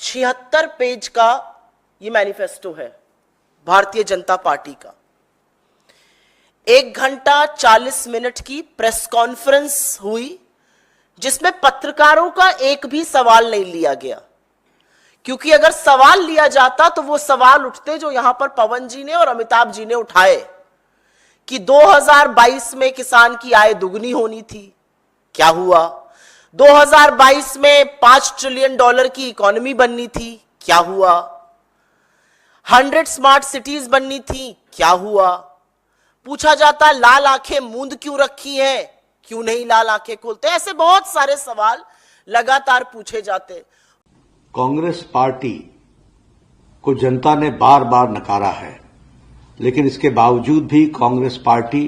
76 page का ये manifesto है भारतीय जनता पार्टी का। 1 घंटा 40 मिनट की प्रेस कॉन्फ्रेंस हुई जिसमें पत्रकारों का एक भी सवाल नहीं लिया गया, क्योंकि अगर सवाल लिया जाता तो वो सवाल उठते जो यहां पर पवन जी ने और अमिताभ जी ने उठाए कि 2022 में किसान की आय दुगनी होनी थी, क्या हुआ? 2022 में $5 ट्रिलियन की इकोनॉमी बननी थी, क्या हुआ? 100 स्मार्ट सिटीज बननी थी, क्या हुआ? पूछा जाता लाल आंखें मूंद क्यों रखी हैं, क्यों नहीं लाल आंखें खोलते? ऐसे बहुत सारे सवाल लगातार पूछे जाते। कांग्रेस पार्टी को जनता ने बार बार नकारा है, लेकिन इसके बावजूद भी कांग्रेस पार्टी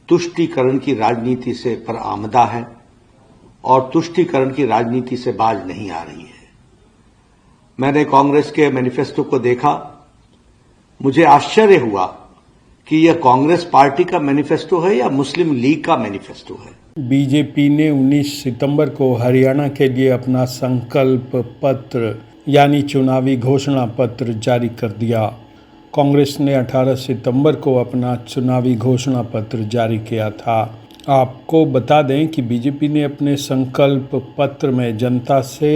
तुष्टीकरण की राजनीति से बरआमदा है और तुष्टीकरण की राजनीति से बाज नहीं आ रही है। मैंने कांग्रेस के मैनिफेस्टो को देखा, मुझे आश्चर्य हुआ कि यह कांग्रेस पार्टी का मैनिफेस्टो है या मुस्लिम लीग का मैनिफेस्टो है। बीजेपी ने 19 सितंबर को हरियाणा के लिए अपना संकल्प पत्र यानी चुनावी घोषणा पत्र जारी कर दिया। कांग्रेस ने 18 सितंबर को अपना चुनावी घोषणा पत्र जारी किया था। आपको बता दें कि बीजेपी ने अपने संकल्प पत्र में जनता से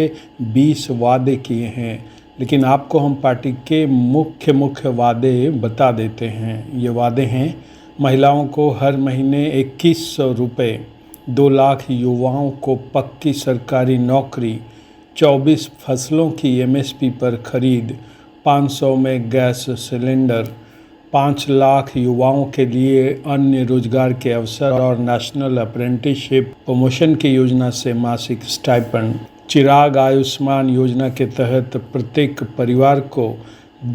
20 वादे किए हैं, लेकिन आपको हम पार्टी के मुख्य वादे बता देते हैं। ये वादे हैं: महिलाओं को हर महीने 2100 रुपये, 2 लाख युवाओं को पक्की सरकारी नौकरी, 24 फसलों की एमएसपी पर खरीद, 500 में गैस सिलेंडर, 5 लाख युवाओं के लिए अन्य रोजगार के अवसर और नेशनल अप्रेंटिसशिप प्रमोशन की योजना से मासिक स्टाइपेंड। चिराग आयुष्मान योजना के तहत प्रत्येक परिवार को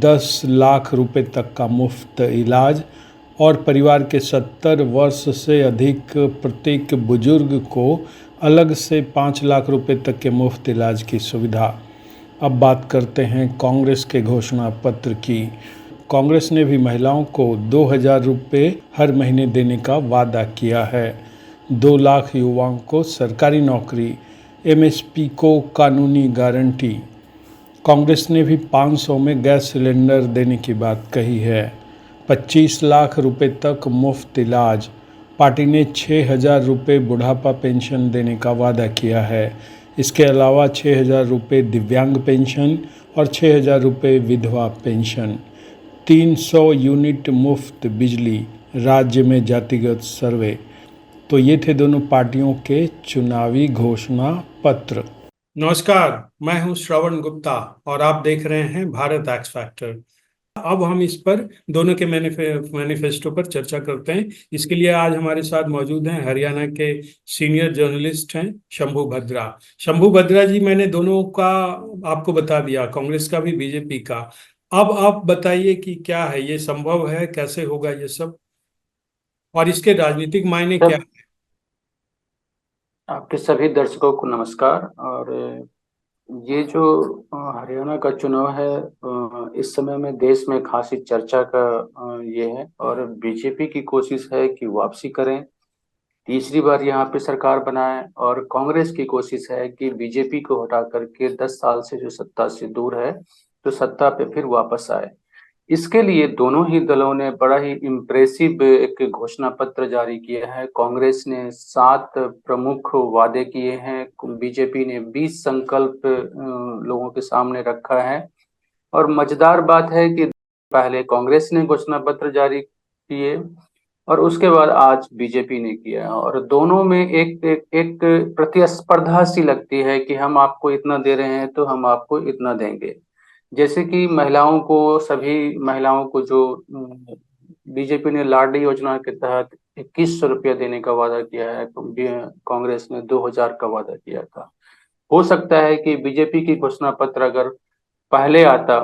10 लाख रुपए तक का मुफ्त इलाज और परिवार के 70 वर्ष से अधिक प्रत्येक बुजुर्ग को अलग से 5 लाख रुपए तक के मुफ्त इलाज की सुविधा। अब बात करते हैं कांग्रेस के घोषणा पत्र की। कांग्रेस ने भी महिलाओं को 2000 रुपये हर महीने देने का वादा किया है। 2 लाख युवाओं को सरकारी नौकरी, एमएसपी को कानूनी गारंटी। कांग्रेस ने भी 500 में गैस सिलेंडर देने की बात कही है। 25 लाख रुपए तक मुफ्त इलाज। पार्टी ने 6000 रुपये बुढ़ापा पेंशन देने का वादा किया है। इसके अलावा 6000 रुपये दिव्यांग पेंशन और 6000 रुपये विधवा पेंशन। 300 यूनिट मुफ्त बिजली, राज्य में जातिगत सर्वे। तो ये थे दोनों पार्टियों के चुनावी घोषणा पत्र। नमस्कार, मैं हूं श्रवण गुप्ता और आप देख रहे हैं भारत एक्स फैक्टर। अब हम इस पर दोनों के मैनिफेस्टो पर चर्चा करते हैं। इसके लिए आज हमारे साथ मौजूद हैं हरियाणा के सीनियर जर्नलिस्ट हैं शंभू भद्रा। शंभू भद्रा जी, मैंने दोनों का आपको बता दिया, कांग्रेस का भी बीजेपी का। अब आप बताइए कि क्या है, ये संभव है, कैसे होगा ये सब, और इसके राजनीतिक मायने क्या है? आपके सभी दर्शकों को नमस्कार। और ये जो हरियाणा का चुनाव है, इस समय में देश में खासी चर्चा का ये है। और बीजेपी की कोशिश है कि वापसी करें, तीसरी बार यहाँ पे सरकार बनाए, और कांग्रेस की कोशिश है कि बीजेपी को हटा करके 10 साल से जो सत्ता से दूर है तो सत्ता पे फिर वापस आए। इसके लिए दोनों ही दलों ने बड़ा ही इम्प्रेसिव एक घोषणा पत्र जारी किया है। कांग्रेस ने 7 प्रमुख वादे किए हैं, बीजेपी ने 20 संकल्प लोगों के सामने रखा है। और मजेदार बात है कि पहले कांग्रेस ने घोषणा पत्र जारी किए और उसके बाद आज बीजेपी ने किया, और दोनों में एक प्रतिस्पर्धा सी लगती है कि हम आपको इतना दे रहे हैं तो हम आपको इतना देंगे। जैसे कि महिलाओं को, सभी महिलाओं को जो बीजेपी ने लाडली योजना के तहत 2100 रुपया देने का वादा किया है, तो कांग्रेस ने 2000 का वादा किया था। हो सकता है कि बीजेपी की घोषणा पत्र अगर पहले आता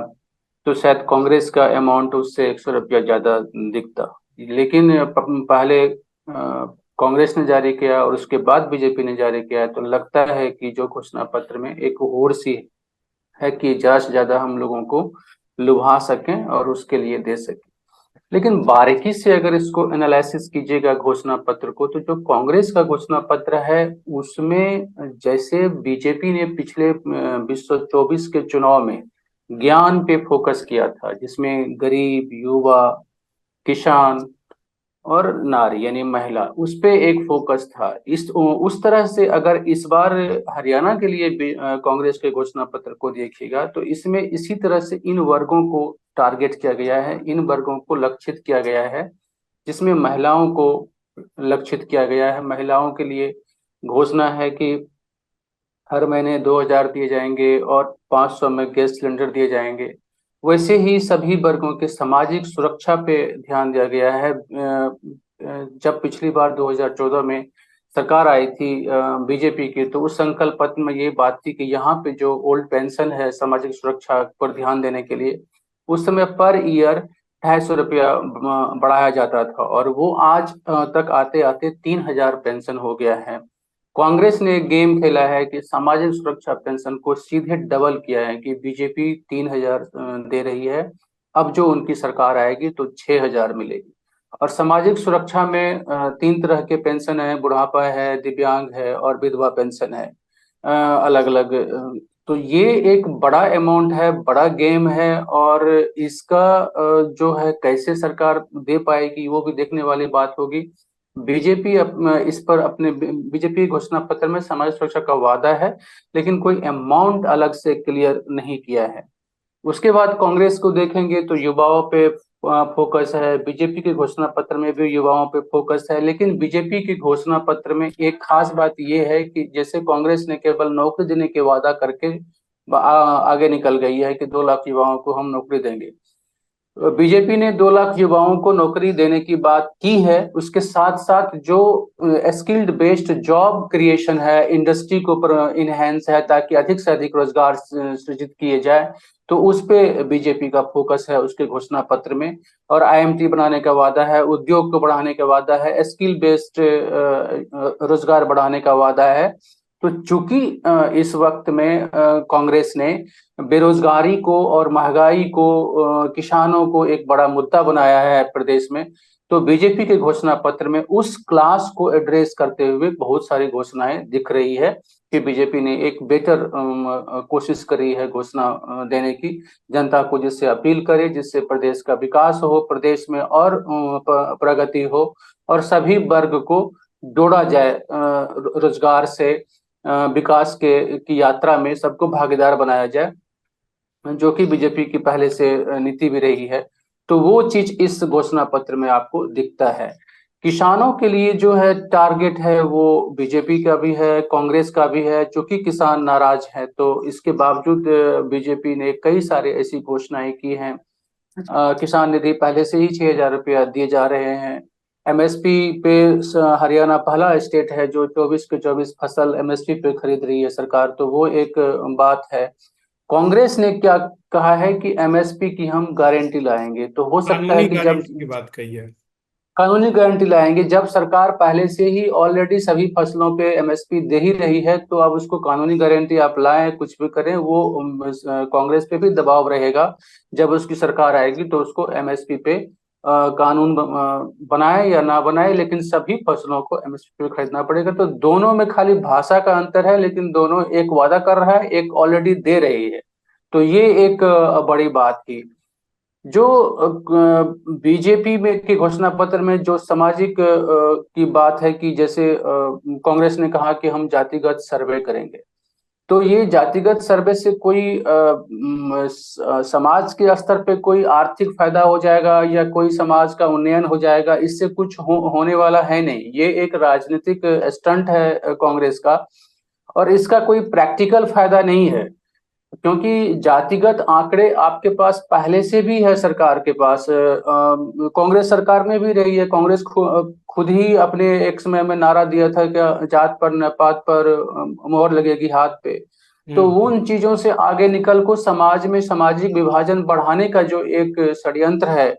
तो शायद कांग्रेस का अमाउंट उससे 100 रुपया ज्यादा दिखता, लेकिन पहले कांग्रेस ने जारी किया और उसके बाद बीजेपी ने जारी किया, तो लगता है कि जो घोषणा पत्र में एक होड़ सी है कि ज्यादा से ज्यादा हम लोगों को लुभा सकें और उसके लिए दे सकें। लेकिन बारीकी से अगर इसको एनालिसिस कीजिएगा घोषणा पत्र को, तो जो कांग्रेस का घोषणा पत्र है उसमें जैसे बीजेपी ने पिछले 2024 के चुनाव में ज्ञान पे फोकस किया था, जिसमें गरीब, युवा, किसान और नारी यानी महिला, उस पे एक फोकस था। इस उस तरह से अगर इस बार हरियाणा के लिए कांग्रेस के घोषणा पत्र को देखिएगा तो इसमें इसी तरह से इन वर्गों को टारगेट किया गया है, इन वर्गों को लक्षित किया गया है, जिसमें महिलाओं को लक्षित किया गया है। महिलाओं के लिए घोषणा है कि हर महीने 2,000 दिए जाएंगे और 500 में गैस सिलेंडर दिए जाएंगे। वैसे ही सभी वर्गों के सामाजिक सुरक्षा पे ध्यान दिया गया है। जब पिछली बार 2014 में सरकार आई थी बीजेपी की, तो उस संकल्प पत्र में ये बात थी कि यहाँ पे जो ओल्ड पेंशन है सामाजिक सुरक्षा पर ध्यान देने के लिए, उस समय पर ईयर 250 रुपया बढ़ाया जाता था, और वो आज तक आते आते 3,000 पेंशन हो गया है। कांग्रेस ने एक गेम खेला है कि सामाजिक सुरक्षा पेंशन को सीधे डबल किया है कि बीजेपी 3,000 दे रही है, अब जो उनकी सरकार आएगी तो 6,000 मिलेगी। और सामाजिक सुरक्षा में 3 तरह के पेंशन है, बुढ़ापा है, दिव्यांग है और विधवा पेंशन है, अलग अलग। तो ये एक बड़ा अमाउंट है, बड़ा गेम है, और इसका जो है कैसे सरकार दे पाएगी वो भी देखने वाली बात होगी। बीजेपी इस पर अपने बीजेपी घोषणा पत्र में समाज सुरक्षा का वादा है, लेकिन कोई अमाउंट अलग से क्लियर नहीं किया है। उसके बाद कांग्रेस को देखेंगे तो युवाओं पे फोकस है, बीजेपी के घोषणा पत्र में भी युवाओं पे फोकस है। लेकिन बीजेपी के घोषणा पत्र में एक खास बात यह है कि जैसे कांग्रेस ने केवल नौकरी देने के वादा करके आगे निकल गई है कि 2 लाख युवाओं को हम नौकरी देंगे, बीजेपी ने 2 लाख युवाओं को नौकरी देने की बात की है। उसके साथ साथ जो स्किल्ड बेस्ड जॉब क्रिएशन है, इंडस्ट्री को इनहेंस है ताकि अधिक से अधिक रोजगार सृजित किए जाए, तो उस पे बीजेपी का फोकस है उसके घोषणा पत्र में। और आईएमटी बनाने का वादा है, उद्योग को बढ़ाने का वादा है, स्किल बेस्ड रोजगार बढ़ाने का वादा है। तो चूंकि इस वक्त में कांग्रेस ने बेरोजगारी को और महंगाई को, किसानों को एक बड़ा मुद्दा बनाया है प्रदेश में, तो बीजेपी के घोषणा पत्र में उस क्लास को एड्रेस करते हुए बहुत सारी घोषणाएं दिख रही है कि बीजेपी ने एक बेटर कोशिश करी है घोषणा देने की, जनता को जिससे अपील करे, जिससे प्रदेश का विकास हो, प्रदेश में और प्रगति हो और सभी वर्ग को जोड़ा जाए रोजगार से, विकास के की यात्रा में सबको भागीदार बनाया जाए, जो कि बीजेपी की पहले से नीति भी रही है। तो वो चीज इस घोषणा पत्र में आपको दिखता है। किसानों के लिए जो है टारगेट है वो बीजेपी का भी है, कांग्रेस का भी है, चूंकि किसान नाराज है तो इसके बावजूद बीजेपी ने कई सारे ऐसी घोषणाएं की हैं। किसान निधि पहले से ही 6,000 रुपया दिए जा रहे हैं। एमएसपी पे हरियाणा पहला स्टेट है जो 24 के 24 फसल एमएसपी पे खरीद रही है सरकार, तो वो एक बात है। कांग्रेस ने क्या कहा है कि एमएसपी की हम गारंटी लाएंगे, तो हो सकता है कानूनी कि जब गारंटी की बात कही है। कानूनी गारंटी लाएंगे, जब सरकार पहले से ही ऑलरेडी सभी फसलों पे एमएसपी दे ही रही है, तो अब उसको कानूनी गारंटी आप लाएं, कुछ भी करें, वो कांग्रेस पे भी दबाव रहेगा। जब उसकी सरकार आएगी तो उसको एमएसपी पे कानून बनाए या ना बनाए, लेकिन सभी फसलों को एमएसपी पे खरीदना पड़ेगा। तो दोनों में खाली भाषा का अंतर है, लेकिन दोनों एक वादा कर रहा है, एक ऑलरेडी दे रही है। तो ये एक बड़ी बात थी। जो बीजेपी में के घोषणा पत्र में जो सामाजिक की बात है कि जैसे कांग्रेस ने कहा कि हम जातिगत सर्वे करेंगे, तो ये जातिगत सर्वे से कोई समाज के स्तर पे कोई आर्थिक फायदा हो जाएगा या कोई समाज का उन्नयन हो जाएगा, इससे कुछ होने वाला है नहीं। ये एक राजनीतिक स्टंट है कांग्रेस का, और इसका कोई प्रैक्टिकल फायदा नहीं है, क्योंकि जातिगत आंकड़े आपके पास पहले से भी है सरकार के पास। कांग्रेस सरकार में भी रही है। कांग्रेस खुद ही अपने एक समय में नारा दिया था कि जात पर न पात पर मोहर लगेगी हाथ पे। तो वो उन चीजों से आगे निकल को समाज में सामाजिक विभाजन बढ़ाने का जो एक षड्यंत्र है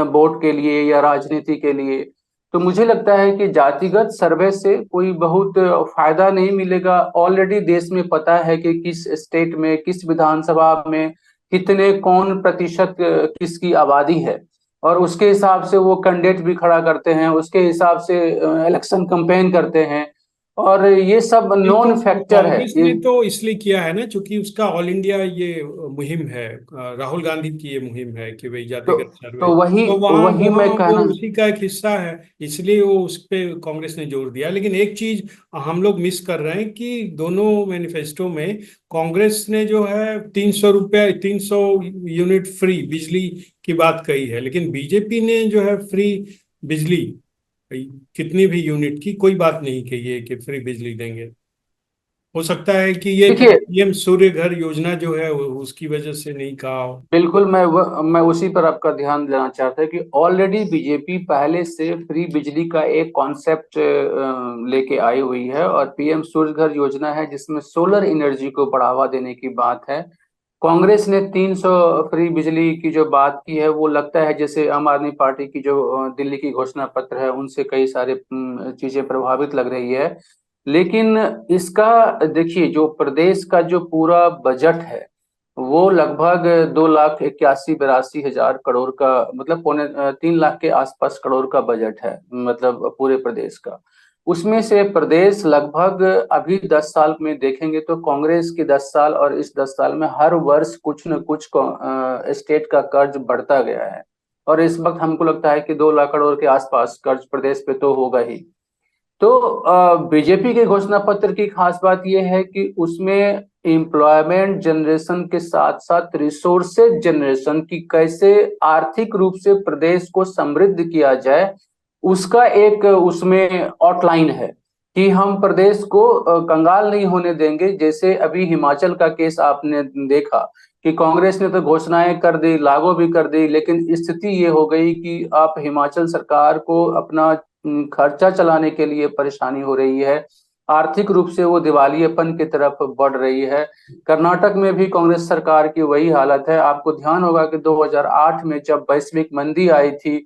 वोट के लिए या राजनीति के लिए, तो मुझे लगता है कि जातिगत सर्वे से कोई बहुत फायदा नहीं मिलेगा। ऑलरेडी देश में पता है कि किस स्टेट में, किस विधानसभा में कितने कौन प्रतिशत किसकी आबादी है। और उसके हिसाब से वो कैंडिडेट भी खड़ा करते हैं, उसके हिसाब से इलेक्शन कैंपेन करते हैं, और ये सब नहीं तो नॉन फैक्टर है कांग्रेस ये। ने तो इसलिए किया है ना, क्योंकि उसका ऑल इंडिया ये मुहिम है, राहुल गांधी की ये मुहिम है कि भाई तो जातिगत सर्वे। तो वही तो वहाँ वही वहाँ मैं वो कहना। उसी का एक हिस्सा है, इसलिए वो उस पे कांग्रेस ने जोर दिया। लेकिन एक चीज हम लोग मिस कर रहे हैं कि दोनों मैनिफेस्टो में कांग्रेस ने जो है 300 रुपया, 300 यूनिट फ्री बिजली की बात कही है, लेकिन बीजेपी ने जो है फ्री बिजली, भाई कितनी भी यूनिट की कोई बात नहीं कही है कि फ्री बिजली देंगे। हो सकता है कि ये देखिए, पीएम सूर्य घर योजना जो है उसकी वजह से नहीं कहा हो। बिल्कुल मैं उसी पर आपका ध्यान देना चाहता कि ऑलरेडी बीजेपी पहले से फ्री बिजली का एक कॉन्सेप्ट लेके आई हुई है, और पीएम सूर्य घर योजना है जिसमें सोलर एनर्जी को बढ़ावा देने की बात है। कांग्रेस ने 300 फ्री बिजली की जो बात की है, वो लगता है जैसे आम आदमी पार्टी की जो दिल्ली की घोषणा पत्र है उनसे कई सारे चीजें प्रभावित लग रही है। लेकिन इसका देखिए, जो प्रदेश का जो पूरा बजट है वो लगभग 2,81,82,000 करोड़ का, मतलब 3 लाख के आसपास करोड़ का बजट है, मतलब पूरे प्रदेश का। उसमें से प्रदेश लगभग, अभी 10 साल में देखेंगे तो कांग्रेस के 10 साल और इस 10 साल में हर वर्ष कुछ न कुछ स्टेट का कर्ज बढ़ता गया है, और इस वक्त हमको लगता है कि 2 लाख करोड़ के आसपास कर्ज प्रदेश पे तो होगा ही। तो बीजेपी के घोषणा पत्र की खास बात यह है कि उसमें एम्प्लॉयमेंट जनरेशन के साथ साथ रिसोर्सेज जनरेशन की कैसे आर्थिक रूप से प्रदेश को समृद्ध किया जाए, उसका एक उसमें आउटलाइन है कि हम प्रदेश को कंगाल नहीं होने देंगे। जैसे अभी हिमाचल का केस आपने देखा कि कांग्रेस ने तो घोषणाएं कर दी, लागू भी कर दी, लेकिन स्थिति ये हो गई कि आप हिमाचल सरकार को अपना खर्चा चलाने के लिए परेशानी हो रही है, आर्थिक रूप से वो दिवालियेपन की तरफ बढ़ रही है। कर्नाटक में भी कांग्रेस सरकार की वही हालत है। आपको ध्यान होगा कि 2008 में जब वैश्विक मंदी आई थी,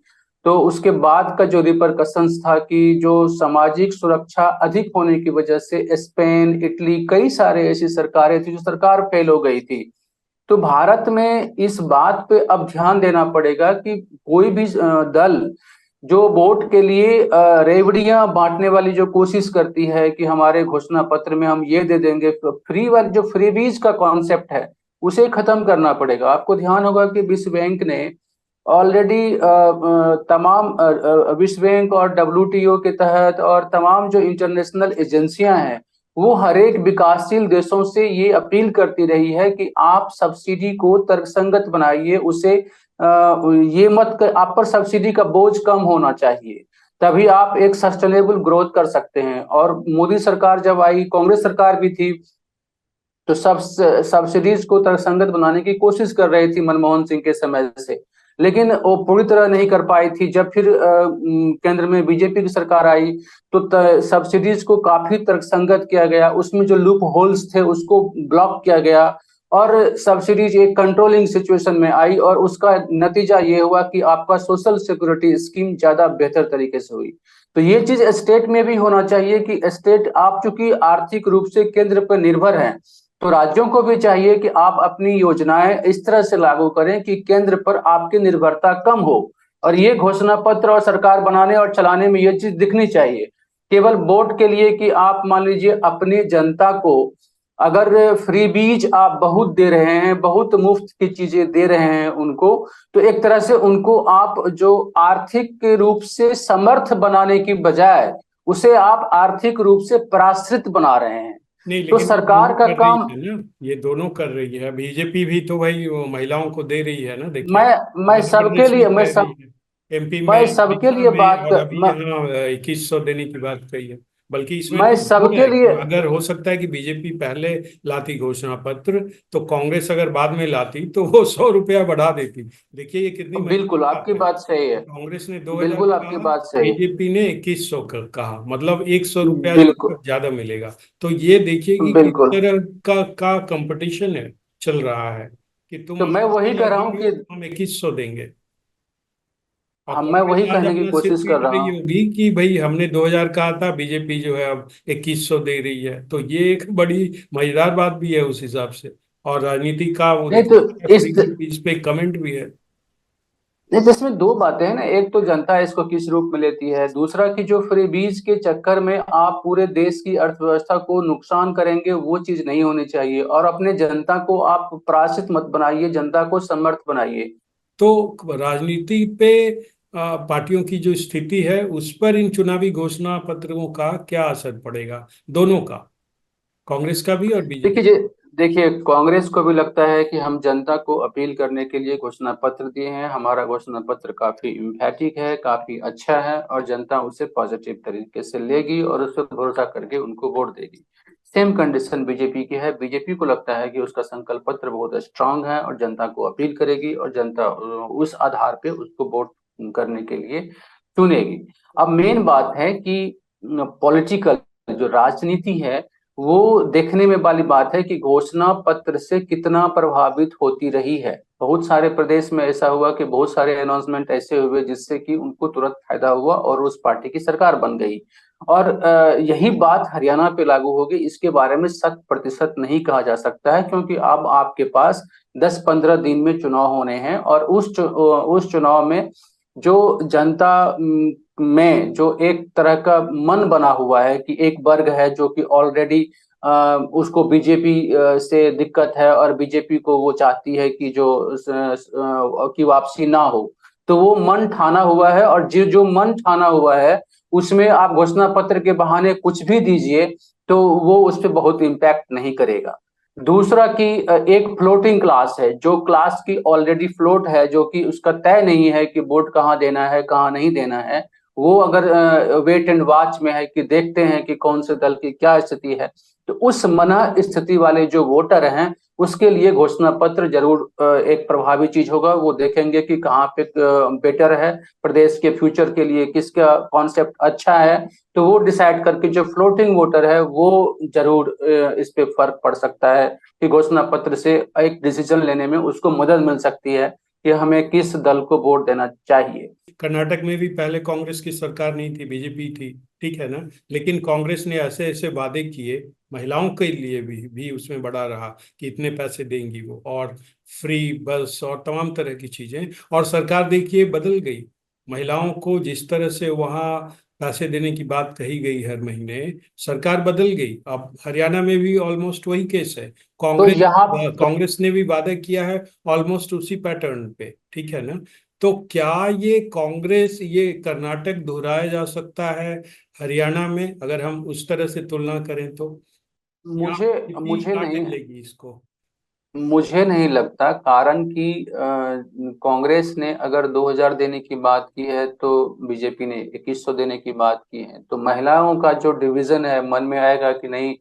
तो उसके बाद का जो रिपरकशंस था कि जो सामाजिक सुरक्षा अधिक होने की वजह से स्पेन, इटली, कई सारे ऐसी सरकारें थी जो सरकार फेल हो गई थी। तो भारत में इस बात पे अब ध्यान देना पड़ेगा कि कोई भी दल जो वोट के लिए रेवड़ियां बांटने वाली जो कोशिश करती है कि हमारे घोषणा पत्र में हम ये दे देंगे, फ्री वाली जो फ्रीबीज का कॉन्सेप्ट है उसे खत्म करना पड़ेगा। आपको ध्यान होगा कि विश्व बैंक ने ऑलरेडी तमाम विश्व बैंक और डब्ल्यूटीओ के तहत और तमाम जो इंटरनेशनल एजेंसियां हैं, वो हर एक विकासशील देशों से ये अपील करती रही है कि आप सब्सिडी को तर्कसंगत बनाइए, उसे ये मत कर, आप पर सब्सिडी का बोझ कम होना चाहिए, तभी आप एक सस्टेनेबल ग्रोथ कर सकते हैं। और मोदी सरकार जब आई, कांग्रेस सरकार भी थी, तो सब सब्सिडीज को तर्कसंगत बनाने की कोशिश कर रही थी मनमोहन सिंह के समय से, लेकिन वो पूरी तरह नहीं कर पाई थी। जब फिर केंद्र में बीजेपी की सरकार आई तो सब्सिडीज को काफी तर्कसंगत किया गया, उसमें जो लूप होल्स थे उसको ब्लॉक किया गया, और सब्सिडीज एक कंट्रोलिंग सिचुएशन में आई, और उसका नतीजा ये हुआ कि आपका सोशल सिक्योरिटी स्कीम ज्यादा बेहतर तरीके से हुई। तो ये चीज स्टेट में भी होना चाहिए कि स्टेट, आप चूंकि आर्थिक रूप से केंद्र पर निर्भर हैं, तो राज्यों को भी चाहिए कि आप अपनी योजनाएं इस तरह से लागू करें कि केंद्र पर आपकी निर्भरता कम हो। और ये घोषणा पत्र और सरकार बनाने और चलाने में ये चीज दिखनी चाहिए, केवल वोट के लिए कि आप मान लीजिए अपनी जनता को अगर फ्री बीज आप बहुत दे रहे हैं, बहुत मुफ्त की चीजें दे रहे हैं उनको, तो एक तरह से उनको आप जो आर्थिक रूप से समर्थ बनाने की बजाय उसे आप आर्थिक रूप से पराश्रित बना रहे हैं। नहीं, तो लेकिन ये सरकार दोनों का कर रही काम, है ना, ये दोनों कर रही है। बीजेपी भी तो भाई वो महिलाओं को दे रही है ना, देखिए मैं मध्य सबके प्रदेश लिए में मैं कह रही सब है, एमपी में, मैं सबके उड़ीसा लिए में, बात और कर, अभी यहाँ 2100 देने की बात कही है। बल्कि इसमें मैं तो जरूर सबके है कि लिए, अगर हो सकता है कि बीजेपी पहले लाती घोषणा पत्र, तो कांग्रेस अगर बाद में लाती तो वो 100 रुपया बढ़ा देती। देखिए ये कितनी बिल्कुल मजेदार बात आपकी है। बात सही है, कांग्रेस ने 2000 बिल्कुल आपकी कहा, बात सही, बीजेपी ने 2100 कहा, मतलब 100 रुपया जो बिल्कुल है ज्यादा मिलेगा। तो ये देखिए कि किस बिल्कुल। तरह का कंपटीशन है, चल रहा है कि तुम तो मैं 800 वही कह रहा लाती हूँ हो, कि हम 2100 देंगे। और मैं कांग्रेस वही आज कहने की अपना सिर कोशिश कर पीट रहा रही हूँ। होगी कि भाई हमने 2000 कहा था, बीजेपी जो है अब 2100 दे रही है। तो ये एक बड़ी मजेदार बात भी है उस हिसाब से, और राजनीति का वो नहीं तो दिखाता है, इस फ्री की इस पे कमेंट भी है। नहीं, जिसमें दो बातें हैं ना, एक तो जनता इसको किस रूप में लेती है, दूसरा कि जो फ्रीबीज के चक्कर में आप पूरे देश की अर्थव्यवस्था को नुकसान करेंगे, वो चीज नहीं होनी चाहिए। और अपने जनता को आप पराजित मत बनाइए, जनता को समर्थ बनाइए। तो राजनीति पे पार्टियों की जो स्थिति है उस पर इन चुनावी घोषणा पत्रों का क्या असर पड़ेगा, दोनों का, कांग्रेस का भी और बीजेपी? देखिए देखिए, कांग्रेस को भी लगता है कि हम जनता को अपील करने के लिए घोषणा पत्र दिए हैं, हमारा घोषणा पत्र काफी इम्पैथिक है, काफी अच्छा है, और जनता उसे पॉजिटिव तरीके से लेगी और उस पर भरोसा करके उनको वोट देगी। सेम कंडीशन बीजेपी की है। बीजेपी को लगता है कि उसका संकल्प पत्र बहुत स्ट्रांग है और जनता को अपील करेगी, और जनता उस आधार पे उसको वोट करने के लिए चुनेगी। अब मेन बात है कि पॉलिटिकल जो राजनीति है, वो देखने में वाली बात है कि घोषणा पत्र से कितना प्रभावित होती रही है। बहुत सारे प्रदेश में ऐसा हुआ कि बहुत सारे अनाउंसमेंट ऐसे हुए जिससे कि उनको तुरंत फायदा हुआ और उस पार्टी की सरकार बन गई। और यही बात हरियाणा पे लागू होगी, इसके बारे में 100% नहीं कहा जा सकता है, क्योंकि अब आपके पास 10-15 दिन में चुनाव होने हैं, और उस चुनाव में जो जनता में जो एक तरह का मन बना हुआ है कि एक वर्ग है जो कि ऑलरेडी उसको बीजेपी से दिक्कत है, और बीजेपी को वो चाहती है कि की वापसी ना हो, तो वो मन ठाना हुआ है। और जो मन ठाना हुआ है उसमें आप घोषणा पत्र के बहाने कुछ भी दीजिए तो वो उस पर बहुत इम्पैक्ट नहीं करेगा। दूसरा कि एक फ्लोटिंग क्लास है, जो क्लास की ऑलरेडी फ्लोट है, जो कि उसका तय नहीं है कि वोट कहाँ देना है कहाँ नहीं देना है, वो अगर वेट एंड वॉच में है कि देखते हैं कि कौन से दल की क्या स्थिति है, तो उस मना स्थिति वाले जो वोटर हैं उसके लिए घोषणा पत्र जरूर एक प्रभावी चीज होगा। वो देखेंगे कि कहाँ पे बेटर है, प्रदेश के फ्यूचर के लिए किसका कॉन्सेप्ट अच्छा है, तो वो डिसाइड करके जो फ्लोटिंग वोटर है वो जरूर इस पे फर्क पड़ सकता है कि घोषणा पत्र से एक डिसीजन लेने में उसको मदद मिल सकती है कि हमें किस दल को वोट देना चाहिए। कर्नाटक में भी पहले कांग्रेस की सरकार नहीं थी, बीजेपी थी, ठीक है ना, लेकिन कांग्रेस ने ऐसे ऐसे वादे किए, महिलाओं के लिए भी उसमें बड़ा रहा कि इतने पैसे देंगी वो, और फ्री बस और तमाम तरह की चीजें, और सरकार देखिए बदल गई। महिलाओं को जिस तरह से वहां पैसे देने की बात कही गई हर महीने, सरकार बदल गई। अब हरियाणा में भी ऑलमोस्ट वही केस है। तो कांग्रेस यहाँ कांग्रेस ने भी वादा किया है ऑलमोस्ट उसी पैटर्न पे, ठीक है ना। तो क्या ये कांग्रेस, ये कर्नाटक दोहराया जा सकता है हरियाणा में, अगर हम उस तरह से तुलना करें तो, या मुझे किसी मुझे नहीं नाटक लेगी इसको? मुझे नहीं लगता, कारण कि कांग्रेस ने अगर 2000 देने की बात की है तो बीजेपी ने 2100 देने की बात की है, तो महिलाओं का जो डिवीजन है मन में आएगा कि नहीं,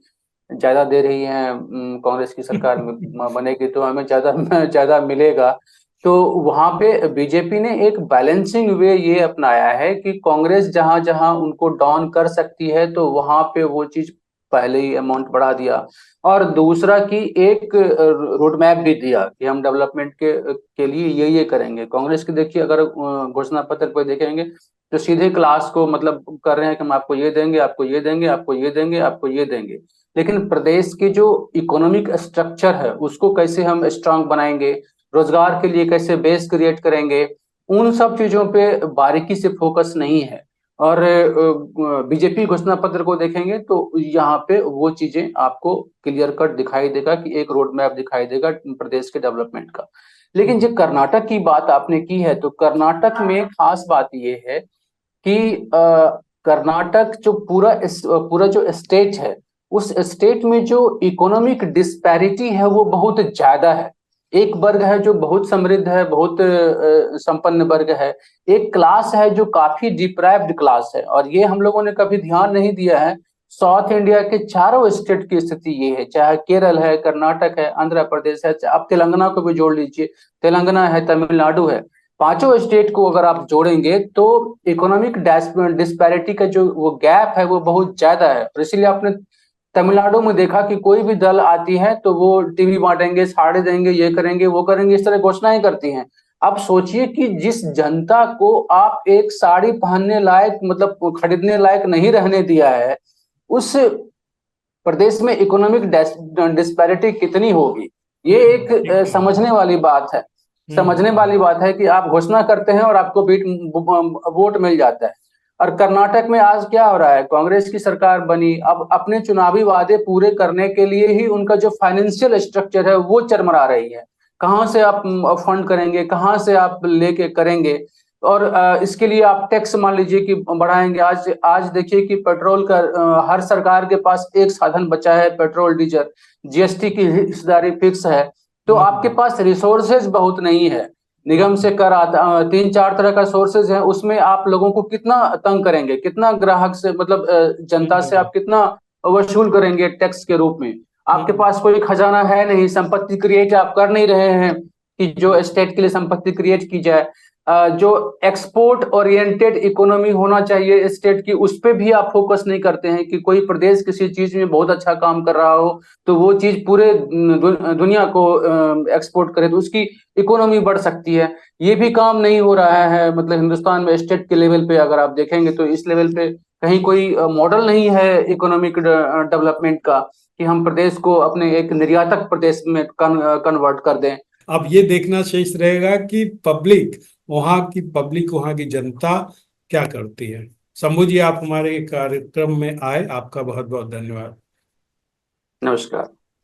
ज्यादा दे रही हैं, कांग्रेस की सरकार बनेगी तो हमें ज्यादा ज्यादा मिलेगा। तो वहां पे बीजेपी ने एक बैलेंसिंग वे ये अपनाया है कि कांग्रेस जहां जहां उनको डाउन कर सकती है तो वहां पे वो चीज पहले ही अमाउंट बढ़ा दिया। और दूसरा कि एक रोड मैप भी दिया कि हम डेवलपमेंट के लिए ये करेंगे। कांग्रेस की देखिए, अगर घोषणा पत्र पर देखेंगे तो सीधे क्लास को मतलब कर रहे हैं कि हम आपको ये देंगे, आपको ये देंगे, आपको ये देंगे, आपको ये देंगे। लेकिन प्रदेश के जो इकोनॉमिक स्ट्रक्चर है उसको कैसे हम स्ट्रांग बनाएंगे, रोजगार के लिए कैसे बेस क्रिएट करेंगे, उन सब चीजों पे बारीकी से फोकस नहीं है। और बीजेपी घोषणा पत्र को देखेंगे तो यहाँ पे वो चीजें आपको क्लियर कट दिखाई देगा कि एक रोड मैप दिखाई देगा प्रदेश के डेवलपमेंट का। लेकिन जो कर्नाटक की बात आपने की है, तो कर्नाटक में खास बात ये है कि कर्नाटक जो पूरा जो स्टेट है, उस स्टेट में जो इकोनॉमिक डिस्पैरिटी है वो बहुत ज्यादा है। एक वर्ग है जो बहुत समृद्ध है, बहुत संपन्न वर्ग है, एक क्लास है जो काफी डिप्राइव्ड क्लास है। और ये हम लोगों ने कभी ध्यान नहीं दिया है। साउथ इंडिया के चारों स्टेट की स्थिति ये है, चाहे केरल है, कर्नाटक है, आंध्र प्रदेश है, आप तेलंगाना को भी जोड़ लीजिए, तेलंगाना है, तमिलनाडु है, पांचों स्टेट को अगर आप जोड़ेंगे तो इकोनॉमिक डिस्पैरिटी का जो वो गैप है वो बहुत ज्यादा है। और इसीलिए आपने तमिलनाडु में देखा कि कोई भी दल आती है तो वो टीवी बांटेंगे, साड़ी देंगे, ये करेंगे, वो करेंगे, इस तरह घोषणाएं करती हैं। अब सोचिए कि जिस जनता को आप एक साड़ी पहनने लायक मतलब खरीदने लायक नहीं रहने दिया है, उस प्रदेश में इकोनॉमिक डिस्पैरिटी कितनी होगी, ये एक समझने वाली बात है। समझने वाली बात है कि आप घोषणा करते हैं और आपको वोट मिल जाता है। और कर्नाटक में आज क्या हो रहा है, कांग्रेस की सरकार बनी, अब अपने चुनावी वादे पूरे करने के लिए ही उनका जो फाइनेंशियल स्ट्रक्चर है वो चरमरा रही है। कहाँ से आप फंड करेंगे, कहाँ से आप लेके करेंगे, और इसके लिए आप टैक्स मान लीजिए कि बढ़ाएंगे। आज देखिए कि पेट्रोल का हर सरकार के पास एक साधन बचा है, पेट्रोल डीजल, जीएसटी की हिस्सेदारी फिक्स है, तो आपके पास रिसोर्सेज बहुत नहीं है। निगम से कर आता, 3-4 तरह का सोर्सेज है, उसमें आप लोगों को कितना तंग करेंगे, कितना ग्राहक से मतलब जनता से आप कितना वसूल करेंगे टैक्स के रूप में। आपके पास कोई खजाना है नहीं, संपत्ति क्रिएट आप कर नहीं रहे हैं कि जो स्टेट के लिए संपत्ति क्रिएट की जाए। जो एक्सपोर्ट ओरिएंटेड इकोनॉमी होना चाहिए स्टेट की, उस पे भी आप फोकस नहीं करते हैं कि कोई प्रदेश किसी चीज में बहुत अच्छा काम कर रहा हो तो वो चीज पूरे दुनिया को एक्सपोर्ट करे तो उसकी इकोनॉमी बढ़ सकती है। ये भी काम नहीं हो रहा है, मतलब हिंदुस्तान में स्टेट के लेवल पे अगर आप देखेंगे तो इस लेवल पे कहीं कोई मॉडल नहीं है इकोनॉमिक डेवलपमेंट का कि हम प्रदेश को अपने एक निर्यातक प्रदेश में कन्वर्ट कर दें। अब ये देखना शेष रहेगा कि वहाँ की जनता क्या करती है। शंभू जी, आप हमारे कार्यक्रम में आए, आपका बहुत बहुत धन्यवाद। नमस्कार।